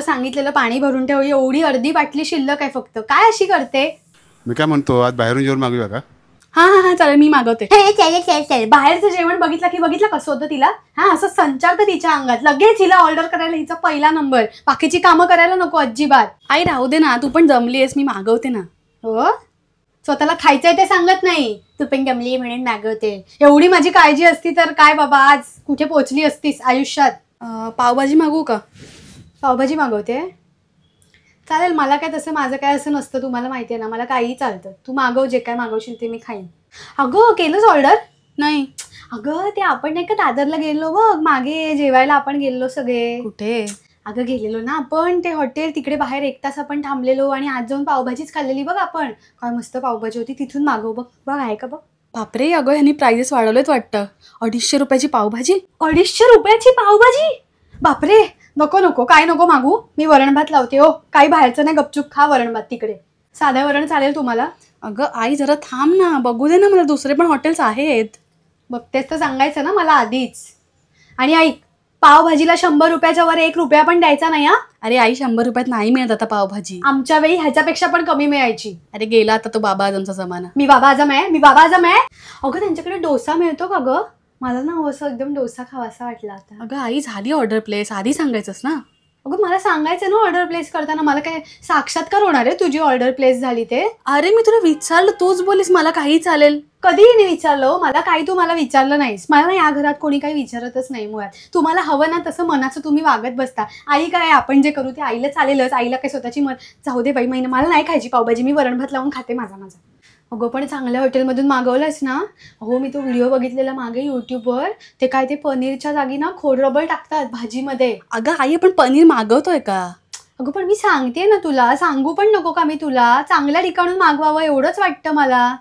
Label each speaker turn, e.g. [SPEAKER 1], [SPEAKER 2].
[SPEAKER 1] सांगितलेलं पाणी भरून ठेव, एवढी अर्धी बाटली शिल्लक आहे फक्त. काय अशी करते?
[SPEAKER 2] मी काय म्हणतो, आज बाहेरून जेवण मागूया का?
[SPEAKER 1] हा चालेल, मी मागवते. चालेल. बाहेरचं जेवण बघितलं कसं होतं तिला. असं संचारतं तिच्या अंगात. लगेच हिला ऑर्डर करायला हिचा पहिला नंबर. बाकीची कामं करायला नको अजिबात. आई राहू दे ना, तू पण जमली आहेस, मी मागवते ना. हो, स्वतःला खायचंय ते सांगत नाही, तू पण जमली म्हणून मागवते. एवढी माझी काळजी असती तर काय बाबा आज कुठे पोहोचली असतीस आयुष्यात. पावभाजी मागवू का? पावभाजी मागवते. चालेल, मला काय तसं माझं काय असं नसतं, तुम्हाला माहिती आहे ना, मला काहीही चालतं. तू मागव, जे काय मागवशील ते मी खाईन. अगं केलंच ऑर्डर? नाही अगं, ते आपण नाही का दादरला गेलो बघ मागे जेवायला, आपण गेलेलो सगळे. कुठे? अगं गेलेलो ना आपण, ते हॉटेल तिकडे बाहेर 1 तास आपण थांबलेलो आणि आज जाऊन पावभाजीच खाल्लेली बघ आपण. काय मस्त पावभाजी होती, तिथून मागव बघ आहे का बघ. बापरे, अगं ह्यांनी प्राइजेस वाढवलेत वाटतं. 250 रुपयाची पावभाजी. 250 रुपयाची पावभाजी? बापरे, नको काय नको मागू, मी वरण भात लावते. हो, काही बाहेरचं नाही, गपचूप खा वरण भात तिकडे. साधं वरण चालेल तुम्हाला? अगं आई जरा थांब ना, बघू दे ना मला, दुसरे पण हॉटेल्स आहेत. बघतेच तर सांगायचं ना मला आधीच. आणि आई, पावभाजीला 100 रुपयाच्या वर 1 रुपया पण द्यायचा नाही. अरे आई, 100 रुपयात नाही मिळत आता पावभाजी. आमच्या वेळी ह्याच्यापेक्षा पण कमी मिळायची. अरे गेला आता तो बाबा आजमचा जमाना. मी बाबा आजम आहे. अगं त्यांच्याकडे डोसा मिळतो का ग? मला ना असं एकदम डोसा खावासा वाटला आता. अगं आई, झाली ऑर्डर प्लेस, आधी सांगायचंस ना. अगं मला सांगायचं ना ऑर्डर प्लेस करताना, मला काय साक्षात्कार होणार आहे तुझी ऑर्डर प्लेस झाली ते? अरे मी तुला विचारलं, तूच बोलीस मला काही चालेल. कधीही नाही विचारलं मला काही, तू मला विचारलं नाहीस. मला ना या घरात कोणी काही विचारतच नाही मुळात. तुम्हाला हवं ना तसं मनाचं तुम्ही वागत बसता. आई काय आपण जे करू ते आईला चालेलच, आईला काय स्वतःची जाऊ दे बाई, मला नाही खायची पावभाजी, मी वरण भात लावून खाते माझा. अगं पण चांगल्या हॉटेलमधून मागवलंस ना? हो, मी तो व्हिडिओ बघितलेला मागे युट्यूबवर. ते काय, ते पनीरच्या जागी ना खोडरबर टाकतात भाजीमध्ये. अगं आई, आपण पनीर मागवतोय का? अगं पण मी सांगते ना तुला, सांगू पण नको का मी तुला? चांगल्या ठिकाणून मागवावं एवढंच वाटतं मला.